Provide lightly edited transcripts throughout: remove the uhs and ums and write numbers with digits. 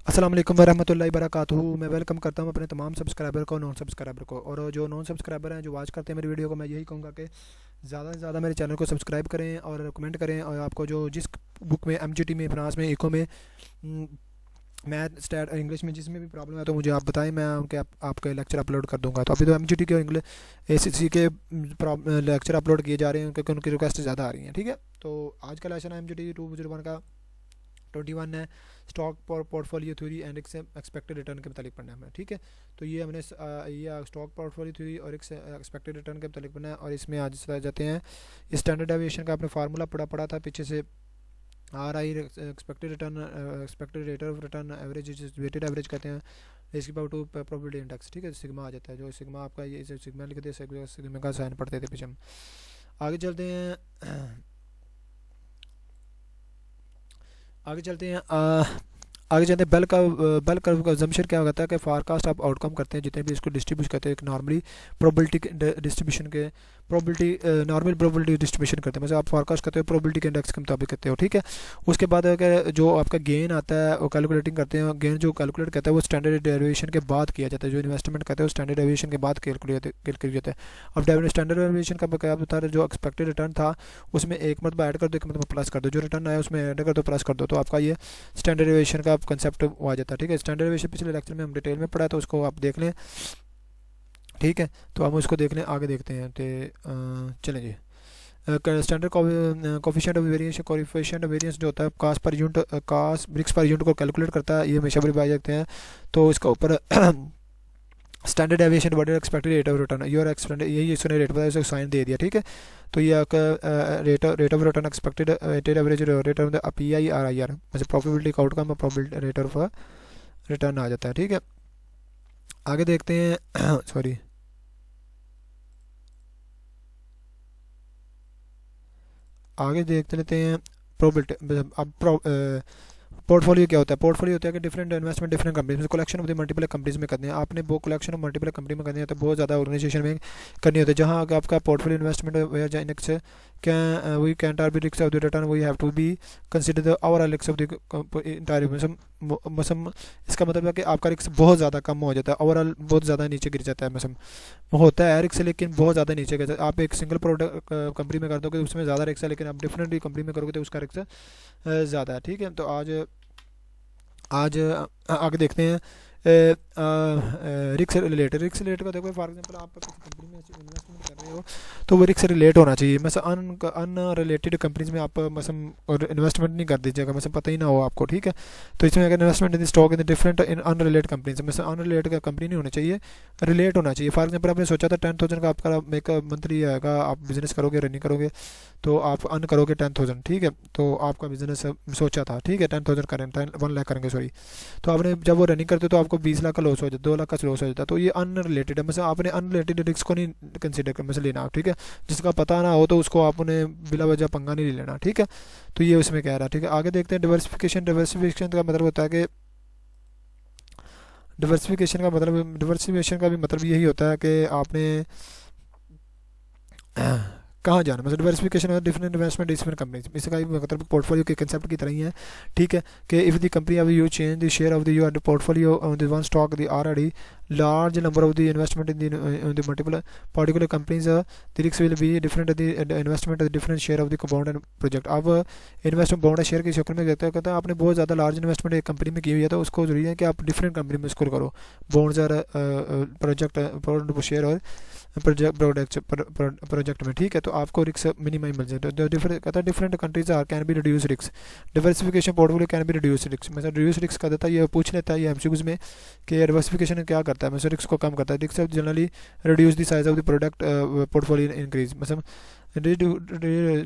अस्सलाम वालेकुम वरहमतुल्लाहि वबरकातुहू। मैं वेलकम करता हूं अपने तमाम सब्सक्राइबर को, नॉन सब्सक्राइबर को, और जो नॉन सब्सक्राइबर हैं जो वॉच करते हैं मेरी वीडियो को, मैं यही कहूँगा कि ज़्यादा से ज़्यादा मेरे चैनल को सब्सक्राइब करें और कमेंट करें। और आपको जो जिस बुक में एमजीटी में, फ्रांस में, इको में, मैथ, स्टैट, इंग्लिश में जिसमें भी प्रॉब्लम है तो मुझे आप बताएं, मैं आपके लेक्चर अपलोड कर दूंगा। तो अभी तो एमजीटी के इंग्लिश एसीसी के लेक्चर अपलोड किए जा रहे हैं क्योंकि उनकी रिक्वेस्ट ज़्यादा आ रही हैं। ठीक है, तो आज का लेसन है एमजीटी 201 का 21 है, stock portfolio theory and expected return के मतलब पढ़ना है हमें। ठीक है, तो ये हमने ये स्टॉक पोर्टफोलियो थ्योरी और एक्सपेक्टेड रिटर्न के मतलब पढ़ना है। और इसमें आज जाते हैं, ये स्टैंडर्ड डेविएशन का आपने फार्मूला पढ़ा था पीछे से। R I expected return, expected rate of return, average weighted average कहते हैं, इसकी पावर टू प्रोबेबिलिटी इंडेक्स। ठीक है, सिग्मा आ जाता है, जो सिग्मा आपका ये सिग्मा लिखते हैं, सिग्मा का साइन पढ़ते थे पीछे हम। आगे चलते हैं आगे चलते हैं आगे चलते हैं बेल कर्व का जम्पशन क्या होता है कि फारकास्ट आप आउटकम करते हैं जितने भी इसको डिस्ट्रीब्यूट करते हैं एक नॉर्मली प्रोबेबिलिटी डिस्ट्रीब्यूशन के, प्रोबेबिलिटी नॉर्मल प्रोबेबिलिटी डिस्ट्रीब्यूशन करते हैं, मतलब आप फारकास्ट करते हो प्रोबेबिलिटी के इंडेक्स के मुताबिक करते हो। ठीक है, उसके बाद अगर जो आपका गेन आता है वो कैलकुलेटिंग करते हैं, गेन जो कैलकुलेट करता है वो स्टैंडर्ड डेविएशन के बाद किया जाता है, जो इन्वेस्टमेंट करते हैं वो स्टैंडर्ड डेविएशन के बाद कैलकुलेट जाता है। अब स्टैंडर्ड डेविएशन का क्या बता रहे, जो एक्सपेक्टेड रिटर्न था उसमें एक मरतबा ऐड कर दो, एक मरतबा प्लस कर दो, जो रिटर्न आया उसमें ऐड कर दो, प्लस कर दो, तो आपका ये स्टैंडर्ड डेविएशन का कंसेप्ट आ जाता है। ठीक है, स्टैंडर्ड डेविएशन पिछले लेक्चर में हम डिटेल में पढ़ा है तो उसको आप देख लें। ठीक है, तो हम उसको देख लें, आगे देखते हैं। तो चलें जी, standard coefficient of variation, coefficient of variance जो होता है cost per unit, cost bricks per unit को कैलकुलेट करता है, ये हमेशा बड़ी बात देखते हैं। तो इसका ऊपर standard deviation divided expected rate of return, your expected, यही इसने रेट बताया, उसको साइन दे दिया। ठीक है, तो ये आपका rate of return expected weighted average rate of the P I R I R, मतलब प्रोबेबिलिटी का आउटकम और प्रोबेबिलिटी रेट ऑफ रिटर्न आ जाता है। ठीक है, आगे देखते हैं सॉरी आगे देखते लेते हैं प्रोबेबिलिटी। अब पोर्टफोलियो क्या होता है? पोर्टफोलियो होता है कि डिफरेंट इन्वेस्टमेंट डिफरेंट कंपनीज में, collection of the multiple companies में करते हैं आपने, वो कलेक्शन ऑफ मल्टीपल कंपनी में करनी है तो बहुत ज़्यादा ऑर्गेनाइजेशन में करनी होती है, जहाँ अगर आपका पोर्टफोलियो इन्वेस्टमेंट इंडेक्स क्या we can't are be risk of the return, we have to be consider the overall risk of the entire मसम। इसका मतलब है कि आपका रिस्क बहुत ज़्यादा कम हो जाता है, ओवरऑल बहुत ज़्यादा नीचे गिर जाता है। मसम होता है रिस्क लेकिन बहुत ज़्यादा नीचे गिर जाता है। आप एक सिंगल प्रोडक्ट कंपनी में कर दोगे उसमें ज़्यादा रिस्क है, लेकिन आप डिफरेंट कंपनी में करोगे तो उसका रिस्क ज़्यादा है। ठीक है, तो आज आज आगे देखते हैं रिक्स रिलेटेड का। देखो फॉर एग्जांपल आप किसी कंपनी में इन्वेस्टमेंट कर रहे हो तो वो रिक्स रिलेट होना चाहिए। मतलब अनरिलेटेड कंपनीज में आप मतलब और इन्वेस्टमेंट नहीं कर दीजिएगा, मतलब पता ही ना हो आपको। ठीक है, तो इसमें अगर investment in stock in different in unrelated companies, मतलब अनरिलेटेड का कंपनी नहीं होनी चाहिए, रिलेट होना चाहिए। फॉर एग्जांपल आपने सोचा था 10,000 का आपका एक मंथली आएगा, आप बिजनेस करोगे, रनिंग करोगे, तो आप अर्न करोगे 10,000। ठीक है, तो आपका बिजनेस सोचा था, ठीक है 10,000 करें, 1 लाख करेंगे सॉरी, तो आपने जब वो रनिंग करते हो तो आपको 20 लाख का लॉस हो जाता है, 2 लाख का लॉस हो जाता है। तो ये अनरिलेटेड है, मतलब आपने अनरिलेटेड रिस्क को नहीं कंसिडर कर मतलब लेना। ठीक है, जिसका पता ना हो तो उसको आपने बिला वजह पंगा नहीं ले लेना। ठीक है, तो ये उसमें कह रहा है। ठीक है, आगे देखते हैं डिवर्सिफिकेशन। डिवर्सिफिकेशन का मतलब होता है कि डिवर्सिफिकेशन का भी मतलब यही होता है कि आपने कहाँ जाना, मतलब डिवर्सिफिकेशन और डिफरेंट इन्वेस्टमेंट डिफरेंट कंपनीज, इसका भी मतलब पोर्टफोलियो के कंसेप्ट की तरह ही है। ठीक है, कि इफ द कंपनी अब you change the share of the your portfolio on the one stock the already large number of the investment in the multiple particular companies, the risks will be different, the investment the different share of the compound and project। अब investment bond share के शक्ल में देखता है, कहता है आपने बहुत ज़्यादा लार्ज इन्वेस्टमेंट एक कंपनी में की हुई है तो उसको जरूरी है कि आप डिफरेंट कंपनी में स्कोर करो, बॉन्ड्स और प्रोजेक्ट शेयर और प्रोजेक्ट में। ठीक है, तो आपको रिस्क मिनिमम मिल जाए। तो कहता है different countries are can be reduce risk, diversification portfolio can be reduce risk, मतलब रिड्यूस रिस्क का देता है, ये पूछ लेता है ये एमसीक्यूज में कि डिवर्सिफिकेशन क्या करता है, मतलब रिस्क को कम करता है। Risk generally reduce the size of the product portfolio increase, मतलब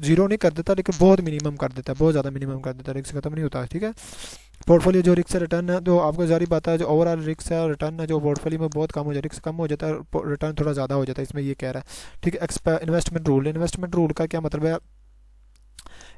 जीरो नहीं कर देता लेकिन बहुत मिनिमम कर देता है, बहुत ज़्यादा मिनिमम कर देता है, रिस्क खत्म नहीं होता। ठीक है, पोर्टफोलियो जो रिस्क रिटर्न है तो आपको जारी बात है, जो ओवरऑल रिस्क है रिटर्न है जो पोर्टफोलियो में बहुत कम हो जाए, रिस्क कम हो जाता है, रिटर्न थोड़ा ज़्यादा हो जाता है, इसमें ये कह रहा है। ठीक है, इन्वेस्टमेंट रूल का क्या मतलब है?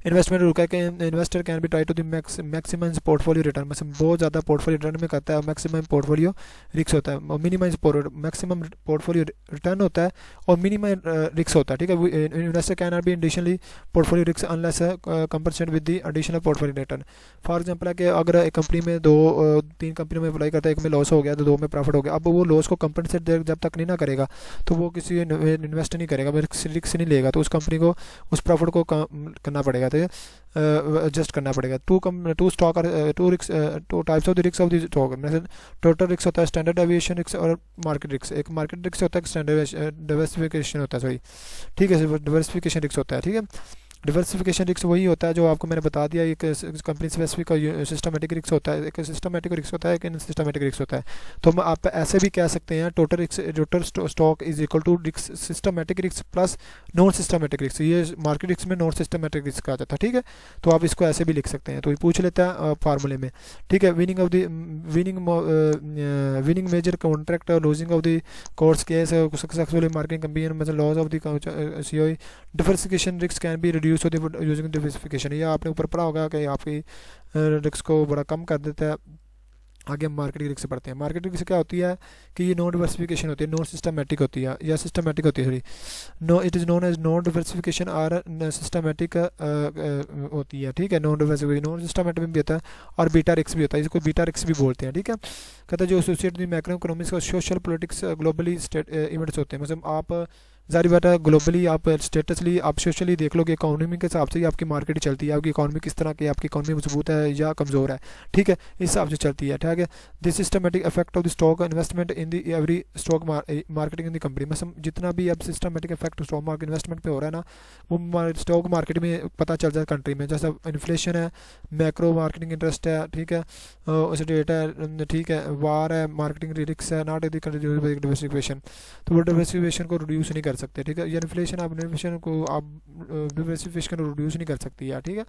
इन्वेस्टमेंट रूल है कि investor can be try to the maximise portfolio return, मतलब बहुत ज़्यादा पोर्टफोलियो रिटर्न में करता है, मैक्सिमम पोर्टफोलियो रिस्क होता है, मिनिमाइज मैक्सिमम पोर्टफोलियो रिटर्न होता है और मिनिमम रिस्क होता है, ठीक है। Investor can not be additionally portfolio risk unless compensate with the additional portfolio return. For example है कि अगर एक कंपनी में तीन कंपनियों में अप्लाई करता है, एक में लॉस हो गया तो दो में प्रॉफिट हो गया, अब वो लॉस को कंपनसेट जब तक नहीं ना करेगा तो वो किसी इन्वेस्ट नहीं करेगा, रिस्क नहीं लेगा, तो उस कंपनी को उस प्रॉफिट को करना पड़ेगा, तो एडजस्ट करना पड़ेगा। Two stock two risk, two types of the risk of the stock, मतलब टोटल रिस्क होता है, स्टैंडर्ड डेविएशन रिस्क और मार्केट रिस्क। एक मार्केट रिस्क होता है, स्टैंडर्ड डाइवर्सिफिकेशन होता है, सॉरी ठीक है, डाइवर्सिफिकेशन रिस्क होता है, ठीक है। डिवर्सिफिकेशन रिस्क वही होता है जो आपको मैंने बता दिया, एक कंपनी स्पेसिफिक सिस्टमेटिक रिस्क होता है, एक सिस्टमेटिक रिस्क होता है, एक सिस्टमेटिक रिस्क होता है। तो हम आप ऐसे भी कह सकते हैं total stock is equal to risk systematic risk plus non systematic risk, ये मार्केट रिस्क में नॉन सिस्टमेटिक रिस्क आ जाता है, ठीक है। तो आप इसको ऐसे भी लिख सकते हैं, तो ये पूछ लेता है फार्मूले में, ठीक है। विनिंग मेजर कॉन्ट्रैक्ट और losing of the course case successful marketing companion, मतलब loss of the COE. Diversification risk can be reduce using diversification, ये आपने ऊपर पढ़ा होगा कि आपकी रिस्क को बड़ा कम कर देता है। आगे हम मार्केट रिस्क से पढ़ते हैं। मार्केट रिस्क क्या होती है कि ये नॉन डिवर्सिफिकेशन होती है, नॉन सिस्टमेटिक होती है या सिस्टमेटिक होती है, sorry no, it is known as non diversification और सिस्टमेटिक होती है, ठीक है। नॉन डिवर्सिफिकेशन नॉन सिस्टमेटिक भी होता है और बीटा रिस्क भी होता है, इसको बीटा रिस्क भी बोलते हैं, ठीक है। कहता है जो एसोसिएट द मैक्रो इकोनॉमिक्स और सोशल पॉलिटिक्स ग्लोबली इवेंट्स होते हैं, मतलब आप जारी बात है ग्लोबली आप स्टेटसली आप सोशली देख लो कि इकोनॉमी के हिसाब से ही आपकी मार्केट चलती है, आपकी इकोनॉमी किस तरह की, आपकी इकोनॉमी मजबूत है या कमज़ोर है, ठीक है, इस हिसाब से चलती है, ठीक है। This systematic effect of the stock investment in the every stock marketing in the company, मतलब जितना भी अब systematic effect stock market investment पे हो रहा है ना, वो स्टॉक मार्केट में पता चल जाए कंट्री में, जैसा इन्फ्लेशन है, मैक्रो मार्केटिंग इंटरेस्ट है, ठीक है, उसे डेटा है, ठीक है, वार है, मार्केटिंग रिस्क है, नॉट डिवर्सिफिकेशन, तो वो डिवर्सिफिकेशन को रिड्यूस नहीं कर सकते, ठीक है। या इन्फ्लेशन आप इन्फ्लेशन को आप डिवर्सिफिकेशन को रिड्यूस नहीं कर सकती यार, ठीक है।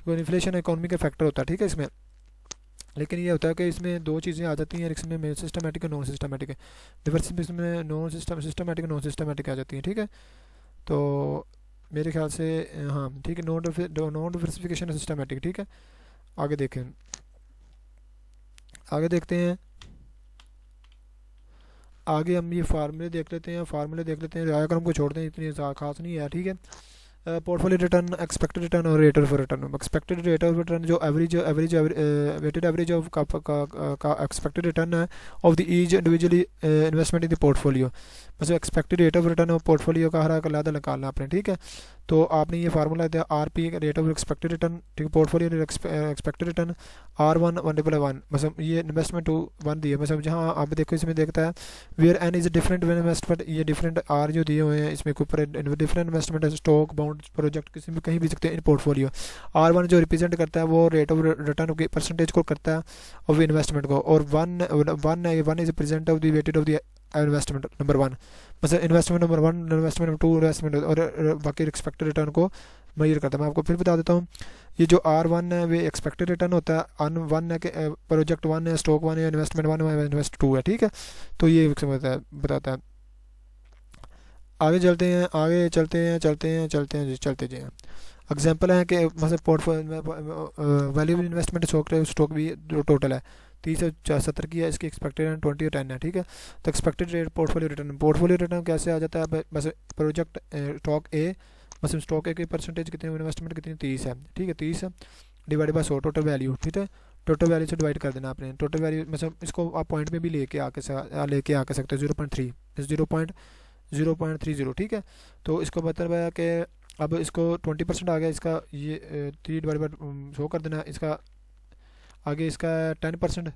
तो इन्फ्लेशन इकोनॉमी का फैक्टर होता है, ठीक है इसमें, लेकिन ये होता है कि इसमें दो चीज़ें आ जाती हैं रिस्क में, सिस्टमेटिक और नॉन सिस्टमेटिक है। डिवर्सिफिकेशन में नॉन सिस्टमेटिक नॉन सिस्टमेटिक आ जाती है, ठीक है। तो मेरे ख्याल से हाँ ठीक है, नॉन डिवर्सिफिकेशन और सिस्टमेटिक, ठीक है। आगे देखें, आगे देखते हैं, आगे हम ये फार्मूले देख लेते हैं, आयाक्रम को छोड़ते हैं, इतनी खास नहीं है, ठीक है। पोर्टफोलियो रिटर्न, एक्सपेक्टेड रिटर्न और rate of return. Expected rate of return जो वेटेड एवरेज ऑफ का एक्सपेक्टेड रिटर्न है of the each individually investment in the portfolio, मतलब expected rate of return of portfolio का हर अलग निकालना आपने, ठीक है। तो आपने ये फार्मूला दिया RP rate of expected return, ठीक है, पोर्टफोलियो एक्सपेक्टेड रिटर्न R1 1/1, मतलब ये इन्वेस्टमेंट टू 1 दिए, मतलब जहाँ आप देखो इसमें देखता है where N is different investment, ये डिफरेंट R जो दिए हुए हैं इसमें ऊपर different investment stock bond project किसी भी कहीं भी सकते हैं इन पोर्टफोलियो। R1 जो रिप्रेजेंट करता है वो रेट ऑफ रिटर्न के परसेंटेज को करता है ऑफ इन्वेस्टमेंट को, और one is present of the weighted of the investment number 1, मतलब investment number 1, investment number 2 investment, और बाकी एक्सपेक्टेड रिटर्न को मेजर करता है। मैं आपको फिर बता देता हूँ, ये जो R1 है वे एक्सपेक्टेड रिटर्न होता है, R1 है कि प्रोजेक्ट 1 है, स्टॉक 1 है, इन्वेस्टमेंट 1 है, इन्वेस्ट 2 है, ठीक है। तो ये बताता है। आगे चलते हैं, चलते जाएँ। एग्जांपल है कि मतलब पोर्टफोलियो वैल्यू इन्वेस्टमेंट स्टॉक भी टोटल है 3070 की है, इसकी एक्सपेक्टेड रिटर्न 20 और 10 है, ठीक है। तो एक्सपेक्टेड रेट पोर्टफोलियो रिटर्न कैसे आ जाता है, बस प्रोजेक्ट स्टॉक ए, मतलब स्टॉक ए की परसेंटेज कितनी, इन्वेस्टमेंट कितनी 30 है, ठीक है, 30 है डिवाइड बाय 100 टोटल वैल्यू, ठीक है। टोटल वैल्यू से डिवाइड कर देना आपने, टोटल वैल्यू मतलब इसको आप पॉइंट में भी लेके आके सकते हो, 0.30, ठीक है। तो इसको मतलब है कि अब इसको 20% आ गया, इसका ये 3 डिवाइड बाय 100 कर देना, इसका आगे इसका 10%,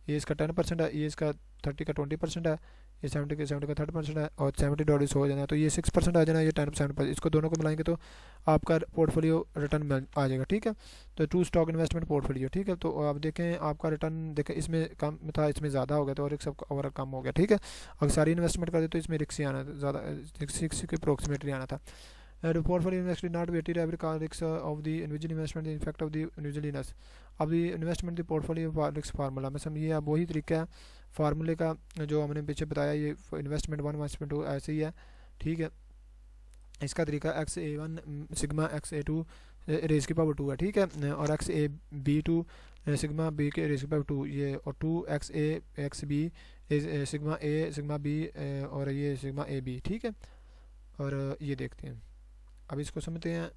ये इसका 10% है, ये इसका 30 का 20% है, ये 70 का 30% है, और 70 डॉलर हो जाना है, तो ये 6% आ जाना, ये 10%, इसको दोनों को मिलाएंगे तो आपका पोर्टफोलियो रिटर्न आ जाएगा, ठीक है। तो 2 स्टॉक इन्वेस्टमेंट पोर्टफोलियो, ठीक है। तो आप देखें आपका रिटर्न देखें, इसमें कम था, इसमें ज़्यादा हो गया, तो और एक सब और कम हो गया, ठीक है। अगर सारी इन्वेस्टमेंट कर दे तो इसमें रिक्स ही आना ज़्यादा, रिक्स के अप्रोक्सीमेटली आना था। Portfolio invested not weighted average risks of the individual investment, the effect of the individualness अब the investment the portfolio risk formula में समझिए, अब वही तरीका है फार्मूले का जो हमने पीछे बताया, ये इन्वेस्टमेंट 1 इन्वेस्टमेंट 2 ऐसे ही है, ठीक है। इसका तरीका XA1 सिग्मा XA2 रेज़ की पावर 2 है, ठीक है। और X A B two sigma B के रेज़ की पावर 2 ये, और 2 X A X B sigma A sigma B और ये सिग्मा ए बी, ठीक है। और ये देखते हैं, अब इसको समझते हैं।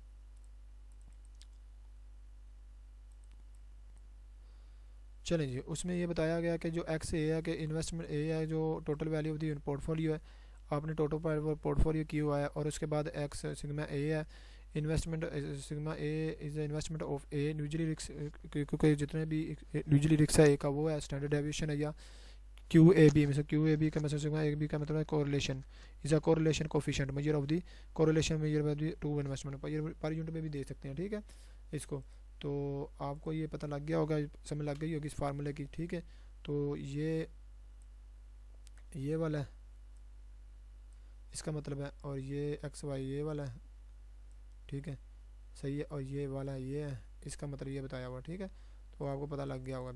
चलें जी, उसमें ये बताया गया कि जो एक्स ए है कि इन्वेस्टमेंट ए है जो total value of the portfolio है, आपने टोटल पोर्टफोलियो किया हुआ है, और उसके बाद एक्स सिग्मा ए है investment sigma A is investment of A usually रिक्स, क्योंकि जितने भी यूजली रिक्स है ए का वो है स्टैंडर्ड डेविएशन है, या क्यू ए बी मतलब क्यू ए बी का मतलब सिग्मा ए बी का मतलब है correlation is a correlation coefficient measure of the correlation measure of the two investment पर यूनिट में भी दे सकते हैं, ठीक है इसको। तो आपको ये पता लग गया होगा, समझ लग गई होगी इस फार्मूले की, ठीक है। तो ये वाला है इसका मतलब है, और ये एक्स वाई ये वाला है, ठीक है सही है, और ये वाला ये है इसका मतलब ये बताया हुआ, ठीक है। तो आपको पता लग गया होगा।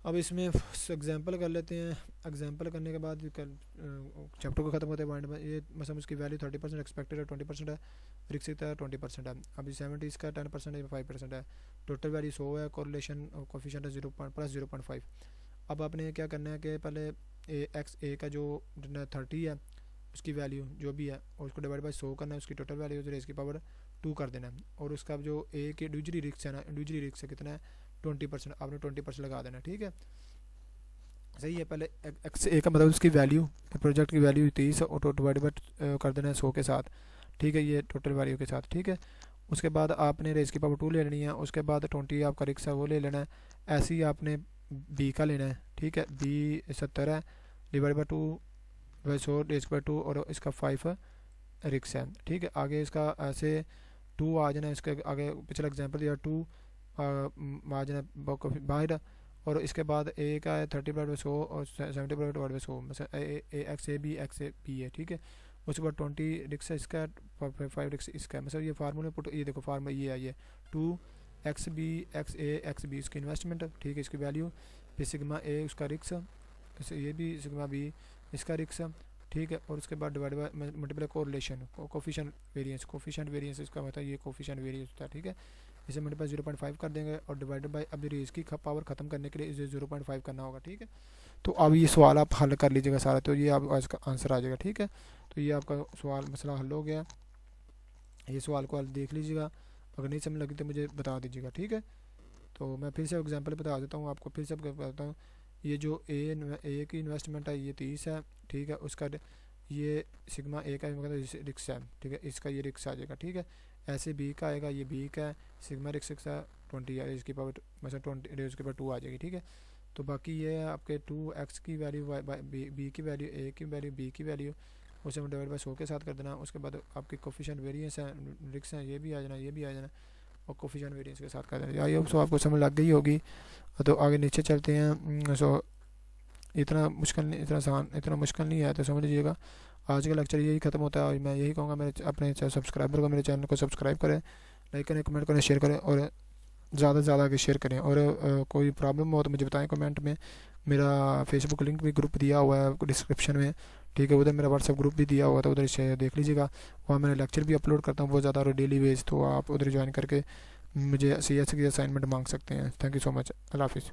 अब इसमें एग्जांपल कर लेते हैं। एग्जांपल करने के बाद चैप्टर को ख़त्म होते हैं। ये मतलब उसकी वैल्यू 30% एक्सपेक्टेड है, 20% है, रिस्क है 20% है। अभी 70 इसका 10% है, 5% है। टोटल वैल्यू 100 है, कोरिलेशन कोफिशिएंट है 0.5। अब आपने क्या करना है कि पहले एक्स ए का जो 30 है उसकी वैल्यू जो भी है, और उसको डिवाइड बाई 100 करना है, उसकी टोटल वैल्यू रेज़ की पावर 2 कर देना है। और उसका जो ए के इंडिविजुअली रिस्क है ना, इंडिविजुअली रिस्क है कितना है 20%, आपने 20% लगा देना, ठीक है सही है। पहले एक्स ए का मतलब उसकी वैल्यू प्रोजेक्ट की वैल्यू 30 और डिवाइड बाई कर देना है 100 के साथ, ठीक है ये टोटल वैल्यू के साथ, ठीक है। उसके बाद आपने रेज़ की पावर 2 ले लेनी है, उसके बाद 20 आपका रिक्स है वो ले लेना है। ऐसे ही आपने बी का लेना है, ठीक है बी 70 है, डिवाइड बाई 2 बाई 100 रेज़ की पावर 2, और इसका 5 रिक्स है, ठीक है। आगे इसका ऐसे 2 आ जाना, इसके आगे पिछला एग्जांपल दिया 2 आ जाना बाहर, और इसके बाद ए का है 30 डिवाइड बाई 100 और 70 डिवाइड बाई 100, मतलब एक्स ए बी है, ठीक है। उसके बाद 20 रिक्स है इसका, 5 रिक्स इसका है, मतलब ये फार्मूले पुट, ये देखो फार्मूला ये है, ये 2 एक्स बी इसकी इन्वेस्टमेंट, ठीक है इसकी वैल्यू, फिर सिग्मा ए उसका रिक्स, ये भी सिग्मा बी इसका रिक्स, ठीक है। और उसके बाद divide by multiply correlation coefficient variance इसका मतलब ये कोफिशिएंट वेरिएंस होता है, ठीक है। इसे मल्टीप्लाई 0.5 कर देंगे, और डिवाइडेड बाय अभी रेज़ की पावर ख़त्म करने के लिए इसे 0.5 करना होगा, ठीक है। तो अब ये सवाल आप हल कर लीजिएगा सारा, तो ये आप इसका आंसर आ जाएगा, ठीक है। तो ये आपका सवाल मसला हल हो गया। ये सवाल को हल देख लीजिएगा, अगर नहीं समझ लगी तो मुझे बता दीजिएगा, ठीक है। तो मैं फिर से एग्जांपल बता देता हूँ आपको, फिर से बताता हूँ। ये जो ए की इन्वेस्टमेंट है ये 30 है, ठीक है। उसका ये सिग्मा ए का मतलब रिक्स है, ठीक है इसका ये रिक्स आ जाएगा, ठीक है। ऐसे बी का आएगा, ये बी का है, सिग्मा रिक्स है 20 है, इसकी पावर मतलब 20 रेज़ के पावर 2 आ जाएगी, ठीक है। तो बाकी ये है आपके 2 एक्स की वैल्यू बी की वैल्यू ए की वैल्यू बी की वैल्यू, उसे डिवाइड बाई 100 के साथ कर देना। उसके बाद आपके कोफिशिएंट वेरिएंस हैं रिक्स हैं, ये भी आ जाना ये भी आ जाना, और कोफिशिएंट वेरिएंस के साथ कर देना। आई होप सो आपको समझ लग गई होगी। तो आगे नीचे चलते हैं। सो इतना मुश्किल नहीं है, तो समझ लीजिएगा। आज का लेक्चर यही ख़त्म होता है, और मैं यही कहूँगा मेरे अपने सब्सक्राइबर को मेरे चैनल को सब्सक्राइब करें, लाइक करें, कमेंट करें, शेयर करें, और ज़्यादा से ज़्यादा आगे शेयर करें। और कोई प्रॉब्लम हो तो मुझे बताएं कमेंट में। मेरा फेसबुक लिंक भी ग्रुप दिया हुआ है डिस्क्रिप्शन में, ठीक है। उधर मेरा व्हाट्सएप ग्रुप भी दिया हुआ है, तो उधर से देख लीजिएगा। वहाँ मैंने लेक्चर भी अपलोड करता हूँ बहुत ज़्यादा और डेली बेस, तो आप उधर ज्वाइन करके मुझे CS की असाइनमेंट मांग सकते हैं। Thank you so much. अल्लाह हाफिज़।